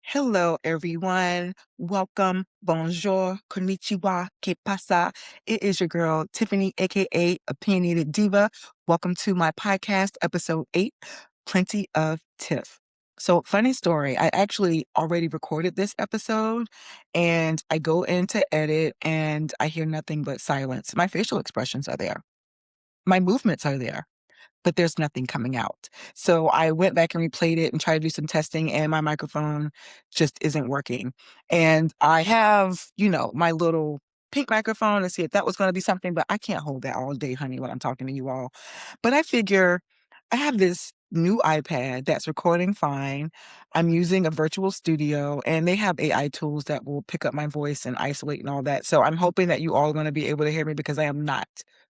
Hello, everyone. Welcome. Bonjour. Konnichiwa. Que pasa? It is your girl, Tiffany, aka Opinionated Diva. Welcome to my podcast, episode 8, Plenty of Tiff. So, funny story, I actually already recorded this episode and I go in to edit and I hear nothing but silence. My facial expressions are there, my movements are there, but there's nothing coming out. So I went back and replayed it and tried to do some testing, and my microphone just isn't working. And I have, my little pink microphone to see if that was going to be something, but I can't hold that all day, honey, when I'm talking to you all. But I figure I have this new iPad that's recording fine. I'm using a virtual studio, and they have AI tools that will pick up my voice and isolate and all that. So I'm hoping that you all are going to be able to hear me because I am not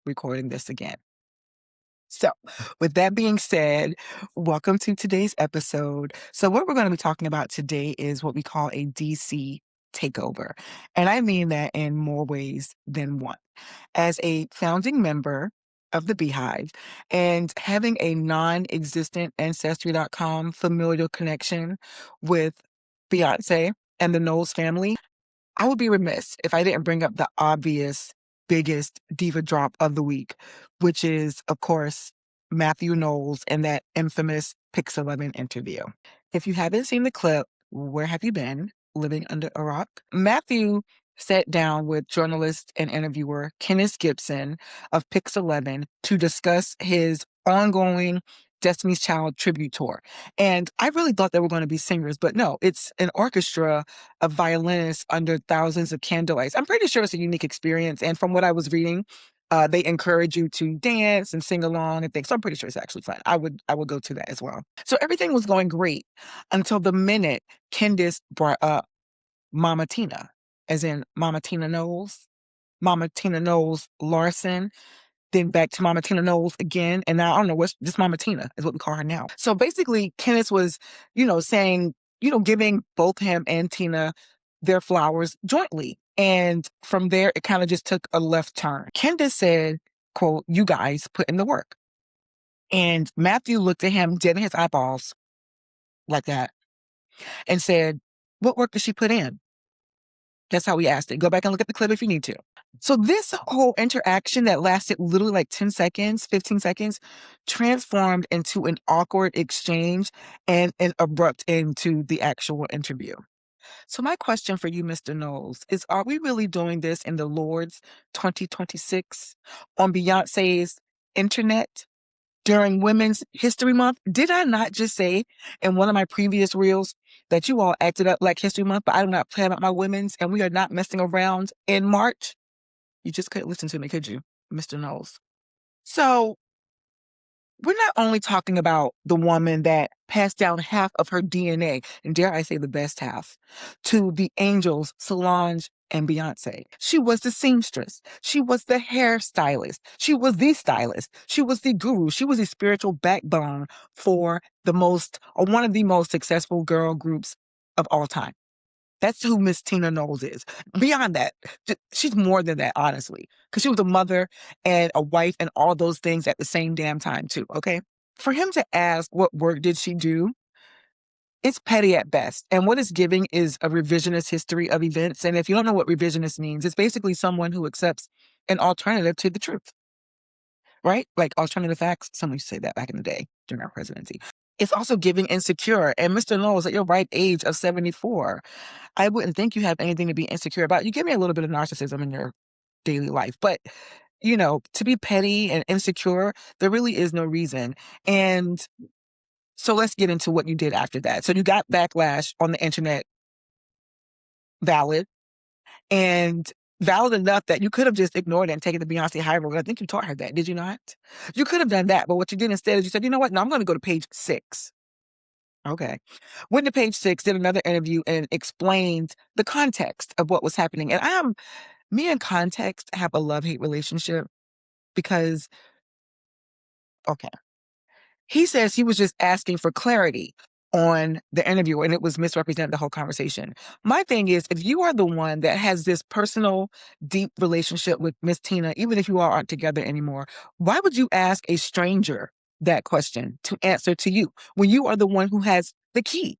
recording this again. So, with that being said, welcome to today's episode. So, what we're going to be talking about today is what we call a DC takeover. And I mean that in more ways than one. As a founding member of the Beehive and having a non existent Ancestry.com familial connection with Beyonce and the Knowles family, I would be remiss if I didn't bring up the obvious, biggest diva drop of the week, which is, of course, Mathew Knowles and that infamous Pix11 interview. If you haven't seen the clip, where have you been? Living under a rock? Mathew sat down with journalist and interviewer Kenneth Gibson of Pix11 to discuss his ongoing Destiny's Child tribute tour. And I really thought they were going to be singers, but no, it's an orchestra of violinists under thousands of candlelights. I'm pretty sure it's a unique experience. And from what I was reading, they encourage you to dance and sing along and things. So I'm pretty sure it's actually fun. I would go to that as well. So everything was going great until the minute Candace brought up Mama Tina, as in Mama Tina Knowles, Mama Tina Knowles Larson, then back to Mama Tina Knowles again. And now I don't know what's just Mama Tina is what we call her now. So basically, Kenneth was, saying, giving both him and Tina their flowers jointly. And from there, it kind of just took a left turn. Candace said, quote, "You guys put in the work." And Mathew looked at him dead in his eyeballs like that and said, "What work did she put in?" That's how we asked it. Go back and look at the clip if you need to. So this whole interaction that lasted literally like 10 seconds, 15 seconds, transformed into an awkward exchange and an abrupt end to the actual interview. So my question for you, Mr. Knowles, is are we really doing this in the Lord's 2026 on Beyonce's internet during Women's History Month? Did I not just say in one of my previous reels that you all acted up like History Month, but I do not play about my women's and we are not messing around in March? You just couldn't listen to me, could you, Mr. Knowles? So we're not only talking about the woman that passed down half of her DNA, and dare I say the best half, to the angels, Solange and Beyonce. She was the seamstress. She was the hairstylist. She was the stylist. She was the guru. She was the spiritual backbone for one of the most successful girl groups of all time. That's who Miss Tina Knowles is. Beyond that, she's more than that, honestly, because she was a mother and a wife and all those things at the same damn time, too, okay? For him to ask what work did she do, it's petty at best. And what it's giving is a revisionist history of events. And if you don't know what revisionist means, it's basically someone who accepts an alternative to the truth, right? Like alternative facts. Someone used to say that back in the day during our presidency. It's also giving insecure. And Mr. Knowles, at your ripe age of 74, I wouldn't think you have anything to be insecure about. You give me a little bit of narcissism in your daily life, but to be petty and insecure, there really is no reason. And so let's get into what you did after that. So you got backlash on the internet, valid, and valid enough that you could have just ignored it and taken the Beyonce high road. I think you taught her that, did you not? You could have done that, but what you did instead is you said, you know what? No, I'm going to go to page 6. Okay. Went to page 6, did another interview and explained the context of what was happening. And me and context have a love-hate relationship because, okay, he says he was just asking for clarity on the interview and it was misrepresented the whole conversation. My thing is, if you are the one that has this personal, deep relationship with Miss Tina, even if you all aren't together anymore, why would you ask a stranger that question to answer to you when you are the one who has the key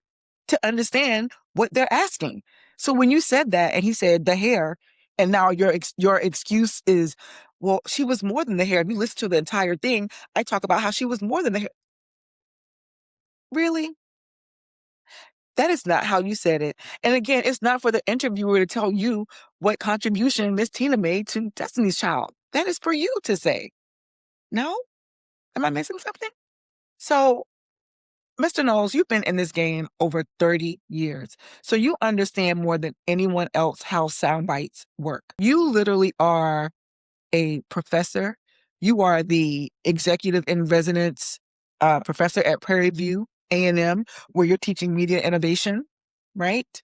to understand what they're asking. So when you said that and he said the hair, and now your excuse is, well, she was more than the hair. If you listen to the entire thing, I talk about how she was more than the hair. Really? That is not how you said it. And again, it's not for the interviewer to tell you what contribution Miss Tina made to Destiny's Child. That is for you to say. No? Am I missing something? So, Mr. Knowles, you've been in this game over 30 years. So you understand more than anyone else how sound bites work. You literally are a professor. You are the executive in residence professor at Prairie View A&M, where you're teaching media innovation, right?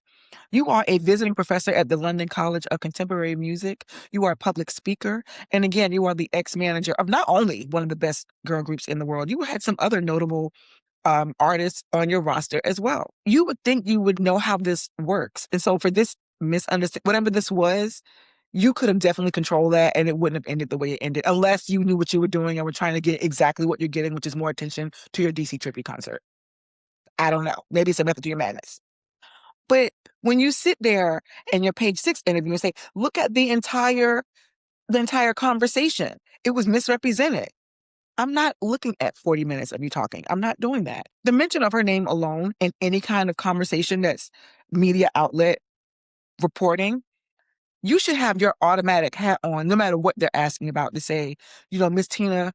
You are a visiting professor at the London College of Contemporary Music. You are a public speaker. And again, you are the ex-manager of not only one of the best girl groups in the world, you had some other notable artists on your roster as well. You would think you would know how this works. And so for this misunderstanding, whatever this was, you could have definitely controlled that and it wouldn't have ended the way it ended unless you knew what you were doing and were trying to get exactly what you're getting, which is more attention to your DC Trippy concert. I don't know. Maybe it's a method to your madness. But when you sit there in your page 6 interview and say, look at the entire conversation, it was misrepresented. I'm not looking at 40 minutes of you talking. I'm not doing that. The mention of her name alone in any kind of conversation that's media outlet reporting, you should have your automatic hat on, no matter what they're asking about, to say, Miss Tina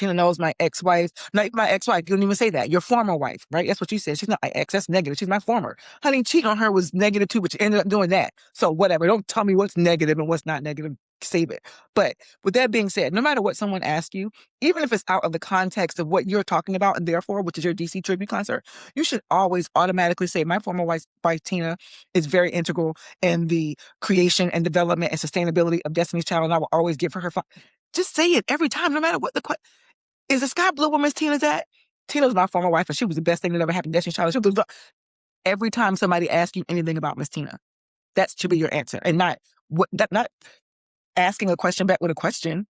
Knowles, my ex-wife. Not even my ex-wife. You don't even say that. Your former wife, right? That's what you said. She's not my ex. That's negative. She's my former. Honey, cheating on her was negative too, but you ended up doing that. So whatever. Don't tell me what's negative and what's not negative. Save it. But with that being said, no matter what someone asks you, even if it's out of the context of what you're talking about and therefore, which is your DC tribute concert, you should always automatically say, my former wife Tina is very integral in the creation and development and sustainability of Destiny's Child, and I will always give her her fun. Just say it every time, no matter what the question. Is the sky blue where Miss Tina's at? Tina's my former wife, and she was the best thing that ever happened to Destiny's Child. Every time somebody asks you anything about Miss Tina, that should be your answer, and not asking a question back with a question,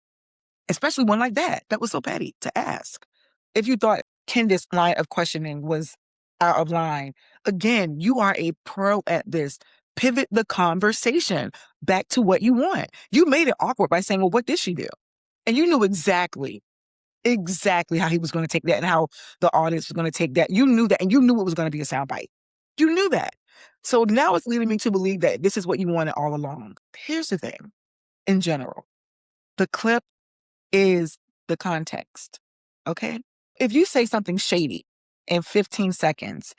especially one like that. That was so petty to ask. If you thought Kenda's line of questioning was out of line, again, you are a pro at this. Pivot the conversation back to what you want. You made it awkward by saying, well, what did she do? And you knew exactly how he was going to take that and how the audience was going to take that. You knew that, and you knew it was going to be a soundbite. You knew that. So now it's leading me to believe that this is what you wanted all along. Here's the thing, in general, the clip is the context, okay? If you say something shady in 15 seconds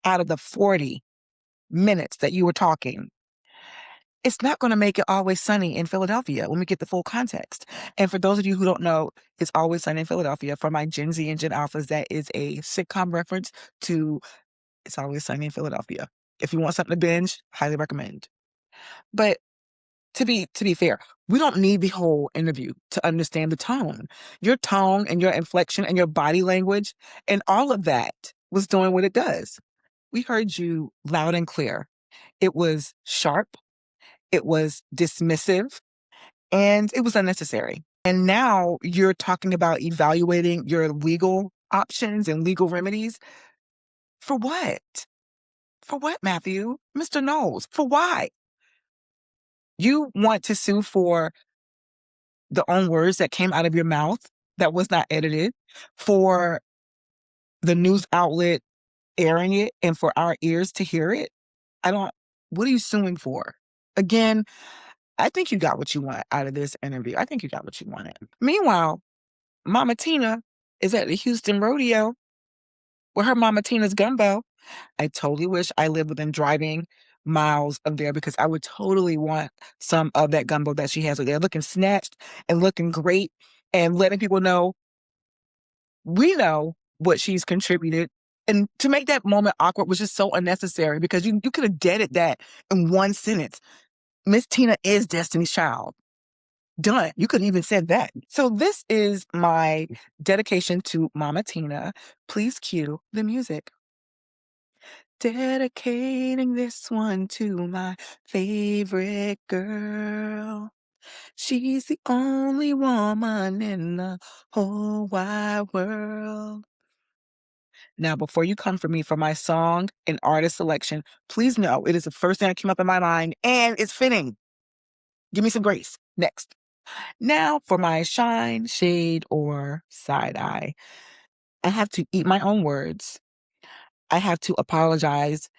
out of the 40 minutes that you were talking, it's not going to make it Always Sunny in Philadelphia when we get the full context. And for those of you who don't know, It's Always Sunny in Philadelphia. For my Gen Z and Gen Alphas, that is a sitcom reference to It's Always Sunny in Philadelphia. If you want something to binge, highly recommend. But to be fair, we don't need the whole interview to understand the tone. Your tone and your inflection and your body language and all of that was doing what it does. We heard you loud and clear. It was sharp. It was dismissive, and it was unnecessary. And now you're talking about evaluating your legal options and legal remedies. For what? For what, Mathew? Mr. Knowles, for why? You want to sue for the own words that came out of your mouth that was not edited, for the news outlet airing it, and for our ears to hear it? What are you suing for? Again, I think you got what you want out of this interview. I think you got what you wanted. Meanwhile, Mama Tina is at the Houston rodeo with her Mama Tina's gumbo. I totally wish I lived within driving miles of there, because I would totally want some of that gumbo that she has over there, looking snatched and looking great and letting people know we know what she's contributed. And to make that moment awkward was just so unnecessary, because you could have deaded that in one sentence. Miss Tina is Destiny's Child. Done. You could have even said that. So this is my dedication to Mama Tina. Please cue the music. Dedicating this one to my favorite girl. She's the only woman in the whole wide world. Now, before you come for me for my song and artist selection, please know it is the first thing that came up in my mind and it's fitting. Give me some grace. Next. Now for my shine, shade, or side eye. I have to eat my own words. I have to apologize.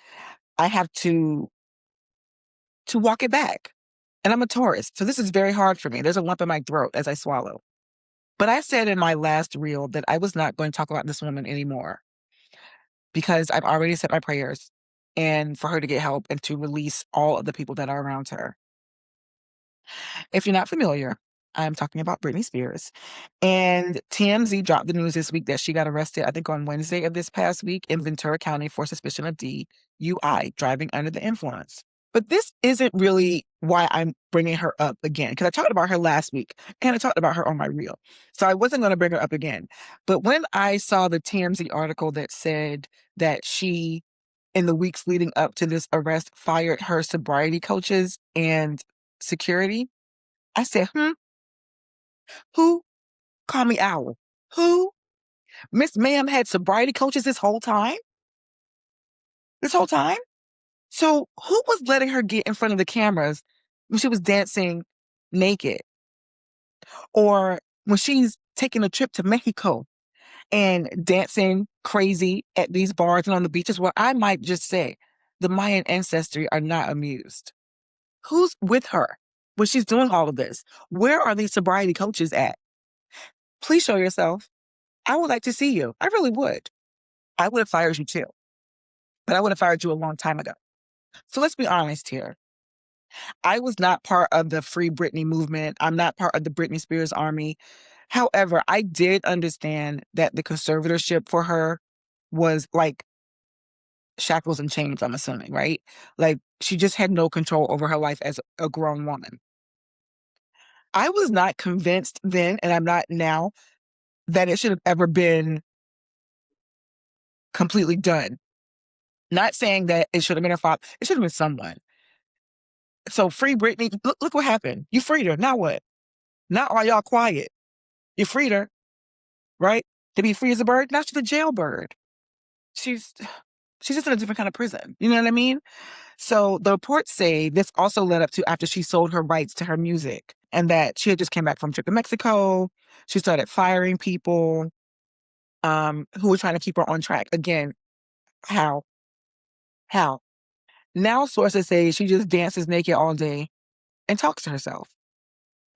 I have to walk it back. And I'm a Taurus, so this is very hard for me. There's a lump in my throat as I swallow. But I said in my last reel that I was not going to talk about this woman anymore because I've already said my prayers and for her to get help and to release all of the people that are around her. If you're not familiar, I'm talking about Britney Spears. And TMZ dropped the news this week that she got arrested, I think on Wednesday of this past week in Ventura County for suspicion of DUI, driving under the influence. But this isn't really why I'm bringing her up again, because I talked about her last week and I talked about her on my reel. So I wasn't going to bring her up again. But when I saw the TMZ article that said that she, in the weeks leading up to this arrest, fired her sobriety coaches and security, I said, who? Call me Owl. Who? Miss Ma'am had sobriety coaches this whole time? This whole time? So who was letting her get in front of the cameras when she was dancing naked? Or when she's taking a trip to Mexico and dancing crazy at these bars and on the beaches where I might just say the Mayan ancestry are not amused? Who's with her when she's doing all of this? Where are these sobriety coaches at? Please show yourself. I would like to see you. I really would. I would have fired you too, but I would have fired you a long time ago. So let's be honest here. I was not part of the Free Britney movement. I'm not part of the Britney Spears army. However, I did understand that the conservatorship for her was like shackles and chains, I'm assuming, right? Like she just had no control over her life as a grown woman. I was not convinced then, and I'm not now, that it should have ever been completely done. Not saying that it should have been her father. It should have been someone. So free Britney. Look what happened. You freed her. Now what? Now are y'all quiet? You freed her, right? To be free as a bird. Now she's a jailbird. She's just in a different kind of prison. You know what I mean? So the reports say this also led up to after she sold her rights to her music and that she had just came back from a trip to Mexico. She started firing people who were trying to keep her on track. Again, how? How? Now sources say she just dances naked all day and talks to herself.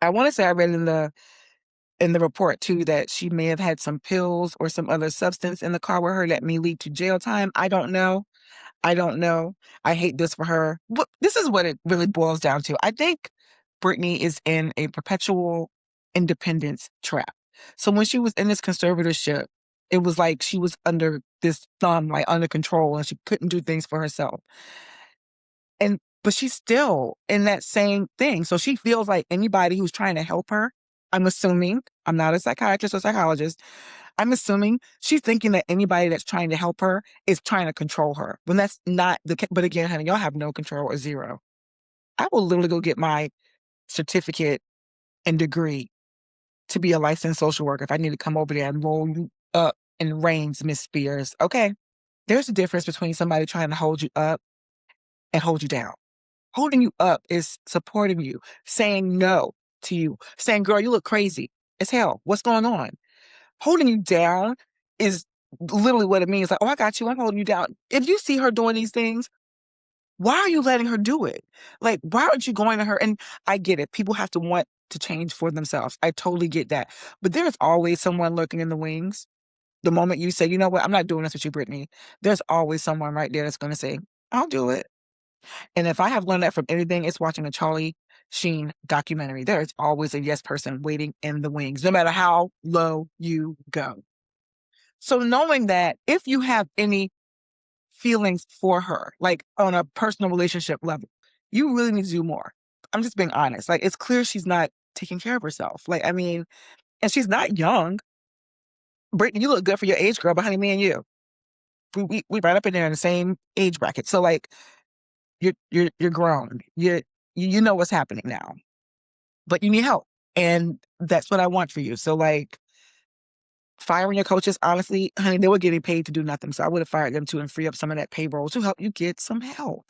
I want to say I read in the report too that she may have had some pills or some other substance in the car with her that may lead to jail time. I don't know. I don't know. I hate this for her. This is what it really boils down to. I think Britney is in a perpetual independence trap. So when she was in this conservatorship, it was like she was under this thumb, like under control, and she couldn't do things for herself. But she's still in that same thing. So she feels like anybody who's trying to help her, I'm assuming, I'm not a psychiatrist or psychologist, I'm assuming she's thinking that anybody that's trying to help her is trying to control her. When that's not the case. But again, honey, y'all have no control or zero. I will literally go get my certificate and degree to be a licensed social worker if I need to come over there and roll you up in reins, Miss Spears. Okay? There's a difference between somebody trying to hold you up and hold you down. Holding you up is supporting you, saying no to you, saying, girl, you look crazy as hell. What's going on? Holding you down is literally what it means. Like, oh, I got you. I'm holding you down. If you see her doing these things, why are you letting her do it? Like, why aren't you going to her? And I get it. People have to want to change for themselves. I totally get that. But there's always someone lurking in the wings. The moment you say, you know what, I'm not doing this with you, Britney, there's always someone right there that's going to say, I'll do it. And if I have learned that from anything, it's watching a Charlie Sheen documentary. There is always a yes person waiting in the wings, no matter how low you go. So knowing that if you have any feelings for her, like on a personal relationship level, you really need to do more. I'm just being honest. Like, it's clear she's not taking care of herself. Like, I mean, and she's not young. Brittany, you look good for your age, girl, but honey, me and you, we right up in there in the same age bracket. So like, you're grown. You know what's happening now, but you need help, and that's what I want for you. So like, Firing your coaches, honestly, honey, they were getting paid to do nothing. So I would have fired them too and free up some of that payroll to help you get some help.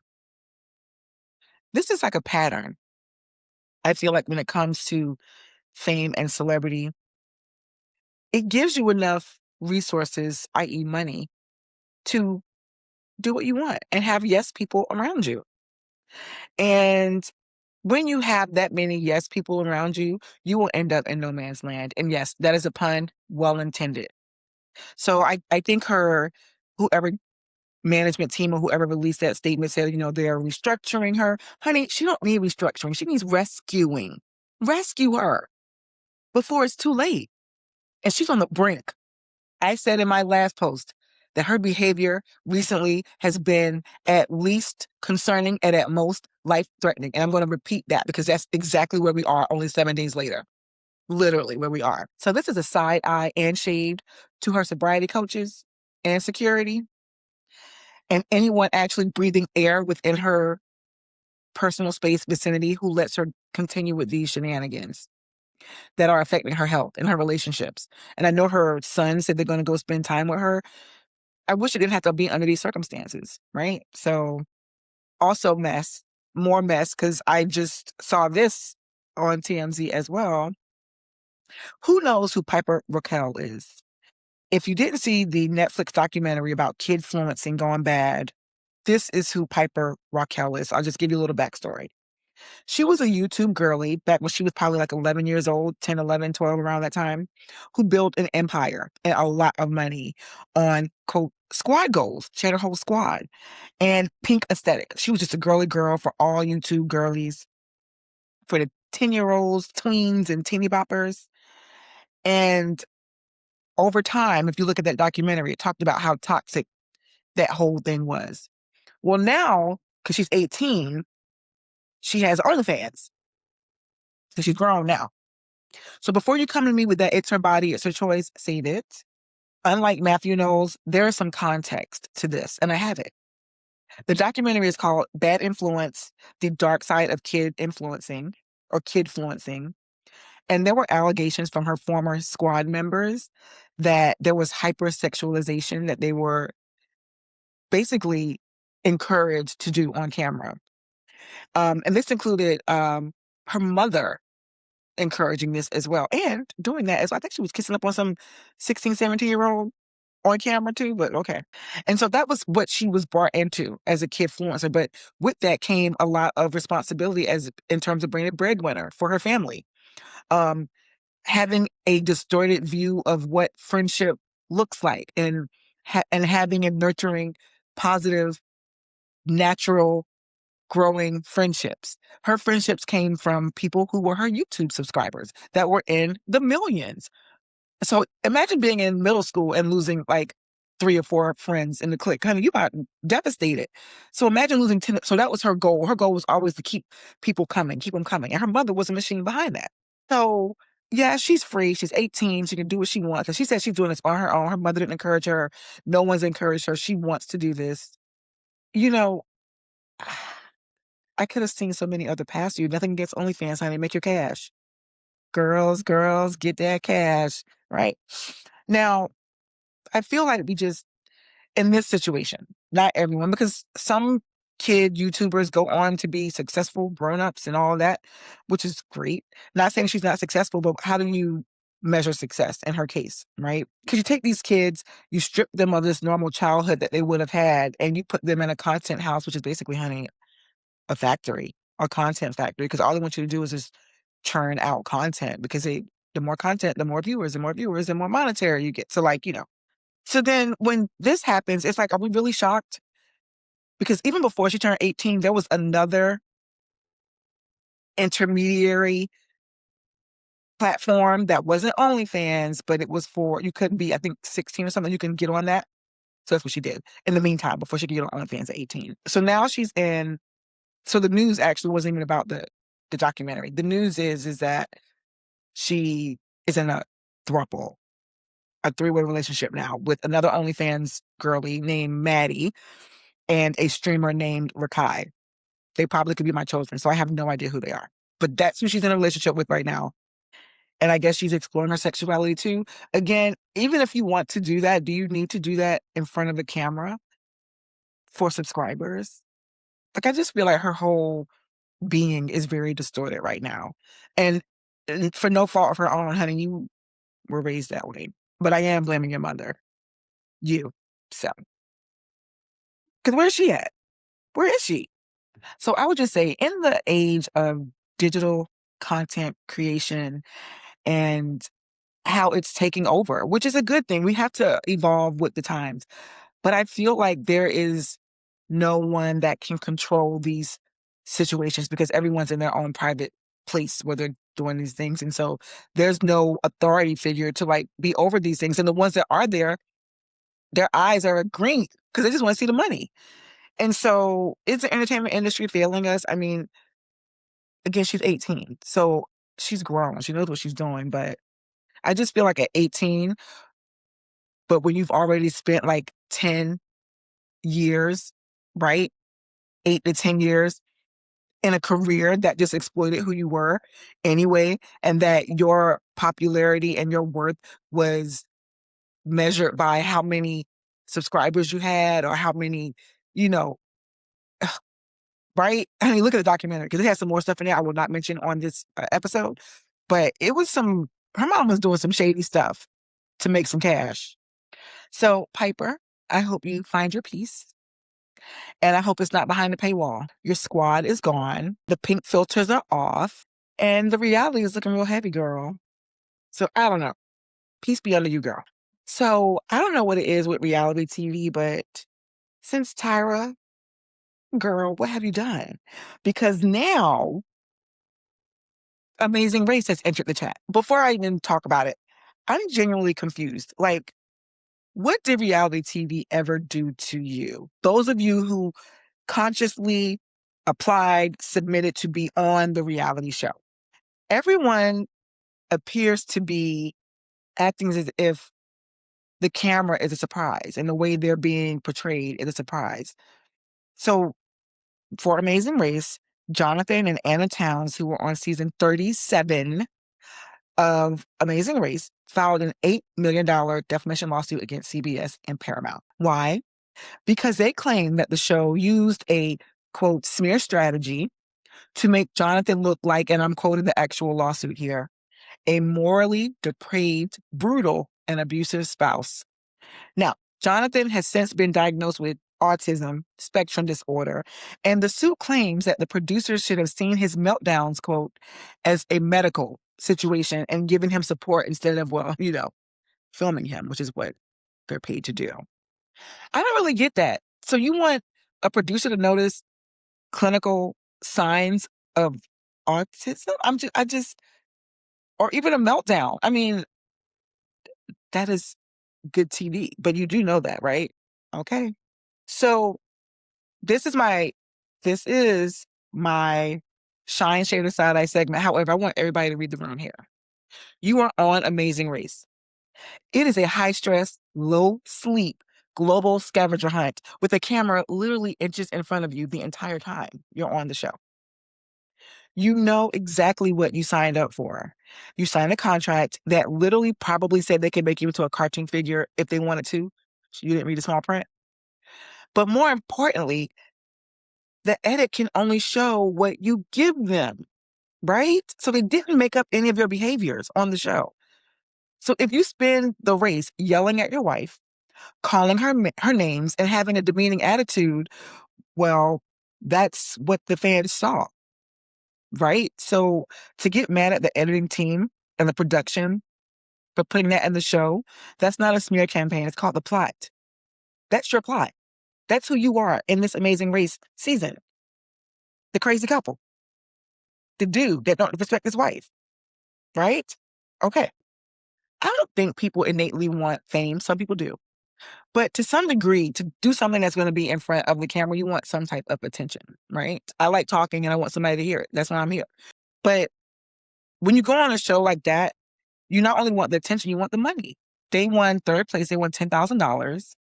This is like a pattern. I feel like when it comes to fame and celebrity, it gives you enough resources, i.e., money, to do what you want and have yes people around you. And when you have that many yes people around you, you will end up in no man's land. And yes, that is a pun, well intended. So I think whoever management team or whoever released that statement said, they are restructuring her. Honey, she don't need restructuring. She needs rescuing. Rescue her before it's too late. And she's on the brink. I said in my last post that her behavior recently has been at least concerning and at most life-threatening. And I'm going to repeat that because that's exactly where we are only 7 days later. Literally where we are. So this is a side eye and shade to her sobriety coaches and security and anyone actually breathing air within her personal space vicinity who lets her continue with these shenanigans that are affecting her health and her relationships. And I know her son said they're going to go spend time with her. I wish it didn't have to be under these circumstances, right? So also more mess, because I just saw this on TMZ as well. Who knows who Piper Rockelle is? If you didn't see the Netflix documentary about Kidfluencing gone bad, this is who Piper Rockelle is. I'll just give you a little backstory. She was a YouTube girly back when she was probably like 11 years old, 10, 11, 12, around that time, who built an empire and a lot of money on squad goals. She had her whole squad and pink aesthetic. She was just a girly girl for all YouTube girlies, for the 10-year-olds, tweens, and teeny boppers. And over time, if you look at that documentary, it talked about how toxic that whole thing was. Well, now, because she's 18, she has OnlyFans. So she's grown now. So before you come to me with that, it's her body, it's her choice, save it. Unlike Mathew Knowles, there is some context to this, and I have it. The documentary is called Bad Influence, The Dark Side of Kid Influencing, or Kidfluencing. And there were allegations from her former squad members that there was hypersexualization that they were basically encouraged to do on camera. And this included her mother encouraging this as well and doing that as well. I think she was kissing up on some 16, 17-year-old on camera too, but okay. And so that was what she was brought into as a kidfluencer. But with that came a lot of responsibility as in terms of being a breadwinner for her family. Having a distorted view of what friendship looks like and having and nurturing positive, natural, growing friendships. Her friendships came from people who were her YouTube subscribers that were in the millions. So imagine being in middle school and losing like 3 or 4 friends in the clique. Honey, you got devastated. So imagine losing 10. So that was her goal. Her goal was always to keep people coming, keep them coming. And her mother was a machine behind that. So yeah, she's free. She's 18. She can do what she wants. And she said she's doing this on her own. Her mother didn't encourage her. No one's encouraged her. She wants to do this. You know, I could have seen so many other past you. Nothing against OnlyFans, honey. Make your cash. Girls, get that cash, right? Now, I feel like we just, in this situation, not everyone, because some kid YouTubers go on to be successful grown-ups and all that, which is great. Not saying she's not successful, but how do you measure success in her case, right? Because you take these kids, you strip them of this normal childhood that they would have had, and you put them in a content house, which is basically, honey, a factory, a content factory, because all they want you to do is just churn out content because the more content, the more viewers, the more monetary you get. So So then when this happens, it's like, are we really shocked? Because even before she turned 18, there was another intermediary platform that wasn't OnlyFans, but it was for, you couldn't be, I think 16 or something, you can get on that. So that's what she did in the meantime, before she could get on OnlyFans at 18. So now she's in, so the news actually wasn't even about the documentary. The news is that she is in a throuple, a 3-way relationship now with another OnlyFans girlie named Maddie and a streamer named Rockelle. They probably could be my children, so I have no idea who they are. But that's who she's in a relationship with right now. And I guess she's exploring her sexuality too. Again, even if you want to do that, do you need to do that in front of the camera for subscribers? Like, I just feel like her whole being is very distorted right now. And for no fault of her own, honey, you were raised that way. But I am blaming your mother. You. So, because where's she at? Where is she? So I would just say, in the age of digital content creation and how it's taking over, which is a good thing. We have to evolve with the times. But I feel like there is no one that can control these situations because everyone's in their own private place where they're doing these things. And so there's no authority figure to like be over these things. And the ones that are there, their eyes are green because they just want to see the money. And so is the entertainment industry failing us? I mean, again, she's 18. So she's grown. She knows what she's doing. But I just feel like at 18, but when you've already spent like 10 years, right? 8 to 10 years in a career that just exploited who you were anyway, and that your popularity and your worth was measured by how many subscribers you had or how many, you know, right? I mean, look at the documentary because it has some more stuff in there I will not mention on this episode, but it was her mom was doing some shady stuff to make some cash. So, Piper, I hope you find your peace. And I hope it's not behind the paywall. Your squad is gone. The pink filters are off. And the reality is looking real heavy, girl. So I don't know. Peace be unto you, girl. So I don't know what it is with reality TV, but since Tyra, girl, what have you done? Because now Amazing Race has entered the chat. Before I even talk about it, I'm genuinely confused. Like, what did reality TV ever do to you? Those of you who consciously applied, submitted to be on the reality show. Everyone appears to be acting as if the camera is a surprise and the way they're being portrayed is a surprise. So for Amazing Race, Jonathan and Anna Towns, who were on season 37 of Amazing Race, filed an $8 million defamation lawsuit against CBS and Paramount. Why? Because they claim that the show used a, quote, smear strategy to make Jonathan look like, and I'm quoting the actual lawsuit here, a morally depraved, brutal, and abusive spouse. Now, Jonathan has since been diagnosed with autism spectrum disorder, and the suit claims that the producers should have seen his meltdowns, quote, as a medical situation and given him support instead of, well, filming him, which is what they're paid to do. I don't really get that. So you want a producer to notice clinical signs of autism? Or even a meltdown. I mean, that is good TV, but you do know that, right? Okay. So this is my Shine Shader Side Eye segment. However, I want everybody to read the room here. You are on Amazing Race. It is a high stress, low sleep, global scavenger hunt with a camera literally inches in front of you the entire time you're on the show. You know exactly what you signed up for. You signed a contract that literally probably said they could make you into a cartoon figure if they wanted to. You didn't read the small print. But more importantly, the edit can only show what you give them, right? So they didn't make up any of your behaviors on the show. So if you spend the race yelling at your wife, calling her names, and having a demeaning attitude, well, that's what the fans saw. Right? So to get mad at the editing team and the production for putting that in the show, that's not a smear campaign. It's called the plot. That's your plot. That's who you are in this Amazing Race season. The crazy couple. The dude that don't respect his wife. Right? Okay. I don't think people innately want fame. Some people do. But to some degree, to do something that's going to be in front of the camera, you want some type of attention, right? I like talking and I want somebody to hear it. That's why I'm here. But when you go on a show like that, you not only want the attention, you want the money. They won third place. They won $10,000.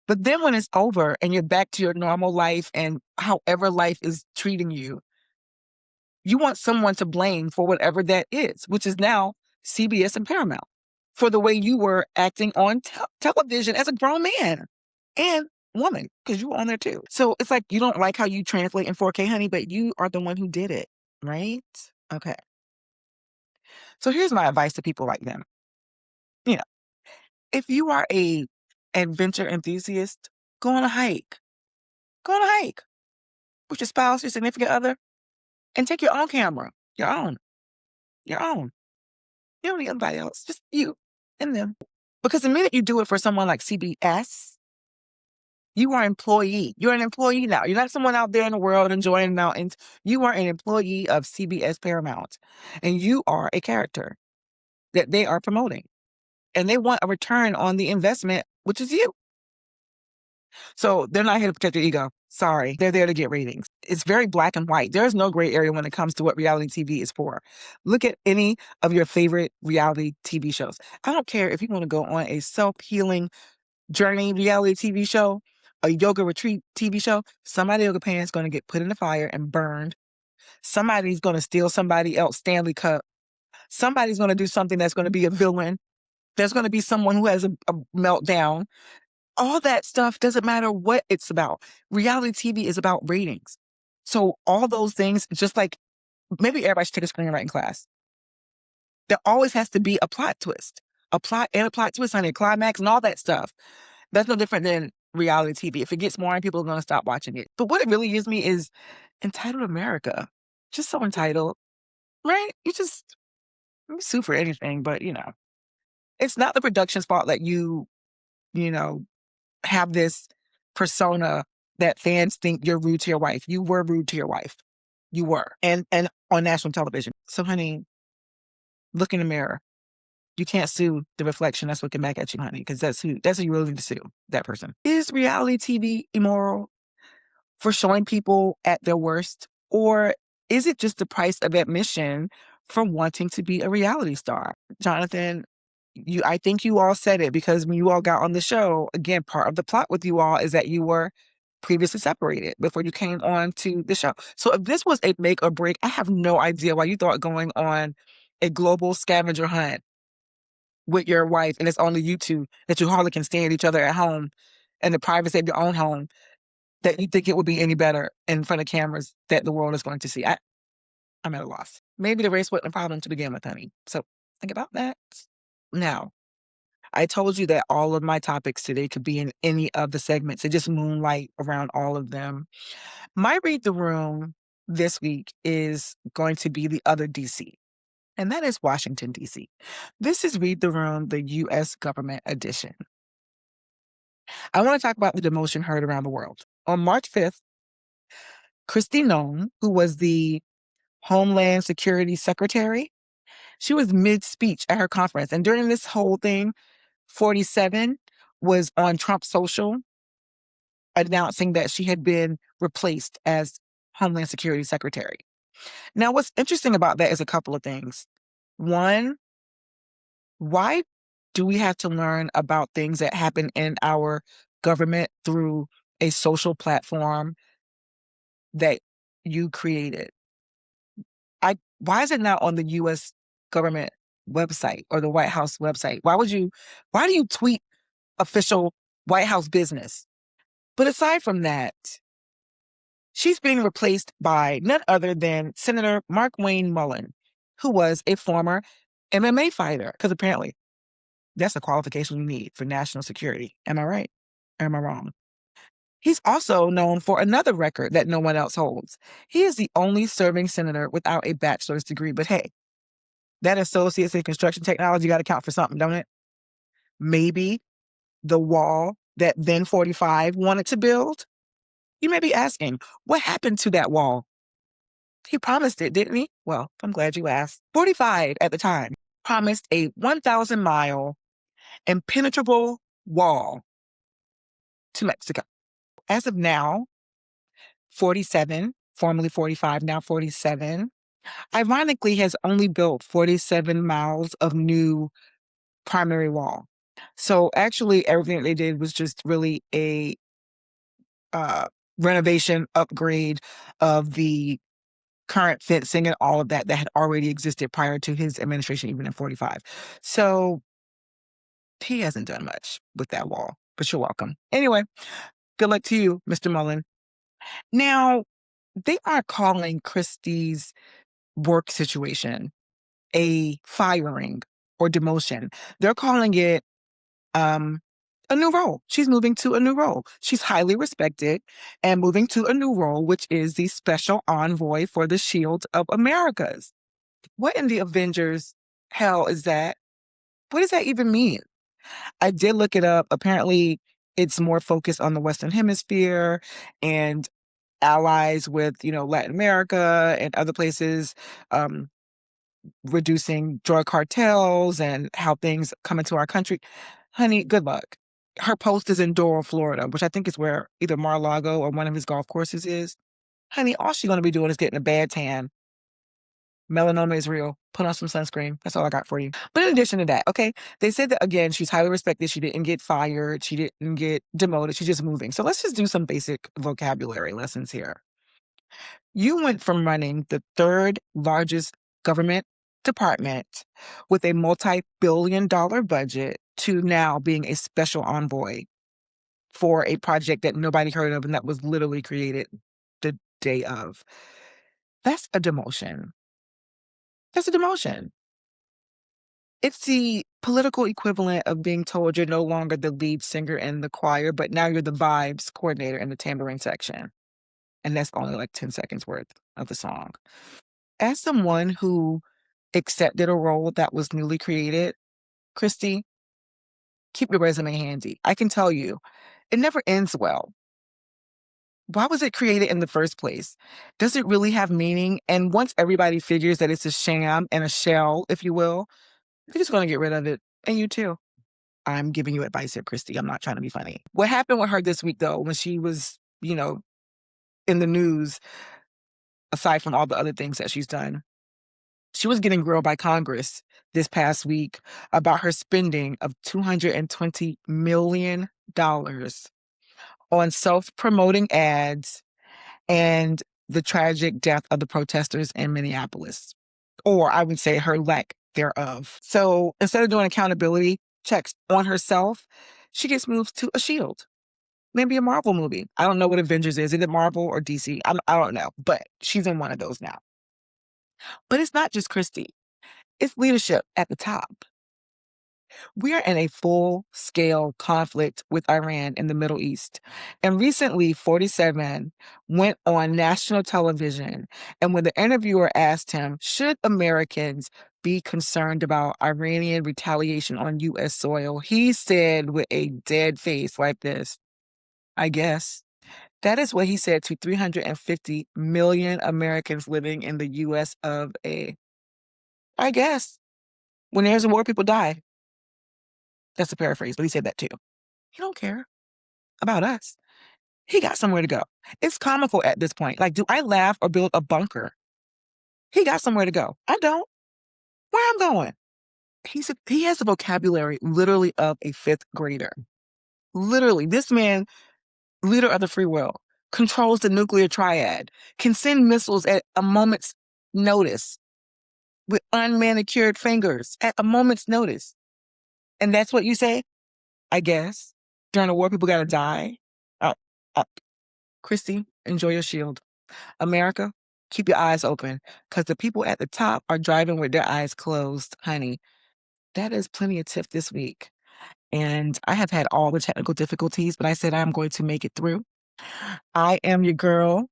But then when it's over and you're back to your normal life and however life is treating you, You want someone to blame for whatever that is, which is now CBS and Paramount, for the way you were acting on television as a grown man and woman, because you were on there too. So it's like you don't like how you translate in 4K, honey, but you are the one who did it, right? Okay. So here's my advice to people like them. You know, if you are a adventure enthusiast, go on a hike. Go on a hike with your spouse, your significant other, and take your own camera. Your own. Your own. You don't need anybody else. Just you and them. Because the minute you do it for someone like CBS, you are an employee. You're an employee now. You're not someone out there in the world enjoying the mountains. You are an employee of CBS Paramount. And you are a character that they are promoting. And they want a return on the investment, which is you. So they're not here to protect your ego. Sorry. They're there to get ratings. It's very black and white. There's no gray area when it comes to what reality TV is for. Look at any of your favorite reality TV shows. I don't care if you want to go on a self-healing journey reality TV show, a yoga retreat TV show. Somebody yoga pants going to get put in the fire and burned. Somebody's going to steal somebody else Stanley Cup. Somebody's going to do something that's going to be a villain. There's going to be someone who has a meltdown. All that stuff doesn't matter what it's about. Reality TV is about ratings. So all those things, just like maybe everybody should take a screenwriting class. There always has to be a plot twist, a plot twist on a climax and all that stuff. That's no different than reality TV. If it gets boring, people are going to stop watching it. But what it really gives me is entitled America. Just so entitled, right? You sue for anything, but it's not the production's fault that you have this persona that fans think you're rude to your wife. You were rude to your wife. You were. And on national television. So honey, look in the mirror. You can't sue the reflection that's looking back at you, honey, because that's who you really need to sue, that person. Is reality TV immoral for showing people at their worst? Or is it just the price of admission for wanting to be a reality star? Jonathan, I think you all said it, because when you all got on the show, again, part of the plot with you all is that you were previously separated before you came on to the show. So if this was a make or break, I have no idea why you thought going on a global scavenger hunt with your wife, and it's only you two, that you hardly can stand each other at home in the privacy of your own home, that you think it would be any better in front of cameras that the world is going to see. I'm at a loss. Maybe the race wasn't a problem to begin with, honey. So think about that. Now, I told you that all of my topics today could be in any of the segments. It just moonlight around all of them. My Read the Room this week is going to be the other DC, and that is Washington, DC. This is Read the Room, the U.S. government edition. I want to talk about the demotion heard around the world. On March 5th, Kristi Noem, who was the Homeland Security Secretary, she was mid-speech at her conference. And during this whole thing, 47 was on Trump's social announcing that she had been replaced as Homeland Security Secretary. Now, what's interesting about that is a couple of things. One, why do we have to learn about things that happen in our government through a social platform that you created? Why is it not on the U.S. government website or the White House website? Why do you tweet official White House business? But aside from that, she's being replaced by none other than Senator Mark Wayne Mullen, who was a former MMA fighter, because apparently that's a qualification you need for national security. Am I right? Or am I wrong? He's also known for another record that no one else holds. He is the only serving senator without a bachelor's degree. But hey, that associate's in construction technology got to count for something, don't it? Maybe the wall that then 45 wanted to build. You may be asking, what happened to that wall? He promised it, didn't he? Well, I'm glad you asked. 45 at the time promised a 1,000-mile impenetrable wall to Mexico. As of now, 47, formerly 45, now 47, ironically has only built 47 miles of new primary wall. So actually everything they did was just really a renovation upgrade of the current fencing and all of that that had already existed prior to his administration, even in 45. So he hasn't done much with that wall, but you're welcome. Anyway, good luck to you, Mr. Mullen. Now, they are calling Kristi's work situation a firing or demotion. They're calling it a new role. She's moving to a new role. She's highly respected and moving to a new role, which is the special envoy for the Shield of Americas. What in the Avengers hell is that? What does that even mean? I did look it up. Apparently, it's more focused on the Western Hemisphere and allies with, Latin America and other places, reducing drug cartels and how things come into our country. Honey, good luck. Her post is in Doral, Florida, which I think is where either Mar-a-Lago or one of his golf courses is. Honey, all she's going to be doing is getting a bad tan. Melanoma is real. Put on some sunscreen. That's all I got for you. But in addition to that, okay, they said that, again, she's highly respected. She didn't get fired. She didn't get demoted. She's just moving. So let's just do some basic vocabulary lessons here. You went from running the third largest government department with a multi-billion-dollar budget to now being a special envoy for a project that nobody heard of and that was literally created the day of. That's a demotion. That's a demotion. It's the political equivalent of being told you're no longer the lead singer in the choir, but now you're the vibes coordinator in the tambourine section. And that's only like 10 seconds worth of the song. As someone who accepted a role that was newly created, Kristi, keep your resume handy. I can tell you, it never ends well. Why was it created in the first place? Does it really have meaning? And once everybody figures that it's a sham and a shell, if you will, they're just going to get rid of it. And you too. I'm giving you advice here, Kristi. I'm not trying to be funny. What happened with her this week, though, when she was, in the news, aside from all the other things that she's done, she was getting grilled by Congress this past week about her spending of $220 million on self-promoting ads and the tragic death of the protesters in Minneapolis, or I would say her lack thereof. So instead of doing accountability checks on herself, she gets moved to a Shield. Maybe a Marvel movie. I don't know what Avengers is. Is it Marvel or DC? I don't know, but she's in one of those now. But it's not just Kristi. It's leadership at the top. We are in a full-scale conflict with Iran in the Middle East. And recently, 47 went on national television. And when the interviewer asked him, should Americans be concerned about Iranian retaliation on U.S. soil, he said with a dead face like this, I guess. That is what he said to 350 million Americans living in the U.S. of A. I guess. When there's a war, people die. That's a paraphrase, but he said that too. He don't care about us. He got somewhere to go. It's comical at this point. Like, do I laugh or build a bunker? He got somewhere to go. I don't. Where I'm going? He has the vocabulary literally of a fifth grader. Literally, this man, leader of the free will, controls the nuclear triad, can send missiles at a moment's notice with unmanicured fingers at a moment's notice. And that's what you say? I guess. During a war, people gotta die. Kristi, enjoy your shield. America, keep your eyes open, because the people at the top are driving with their eyes closed, honey. That is plenty of Tiff this week. And I have had all the technical difficulties, but I said I'm going to make it through. I am your girl.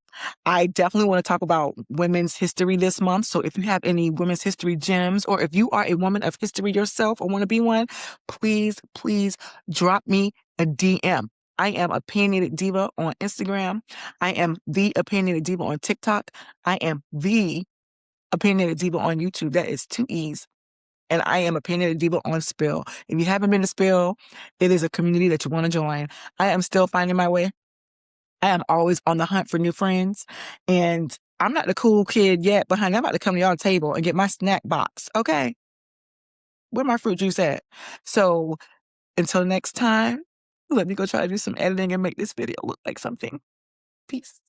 I definitely want to talk about women's history this month. So if you have any women's history gems, or if you are a woman of history yourself or want to be one, please, please drop me a DM. I am Opinionated Diva on Instagram. I am the Opinionated Diva on TikTok. I am the Opinionated Diva on YouTube. That is 2 E's. And I am Opinionated Diva on Spill. If you haven't been to Spill, it is a community that you want to join. I am still finding my way. I am always on the hunt for new friends. And I'm not the cool kid yet, but honey, I'm about to come to y'all table and get my snack box. Okay? Where my fruit juice at? So until next time, let me go try to do some editing and make this video look like something. Peace.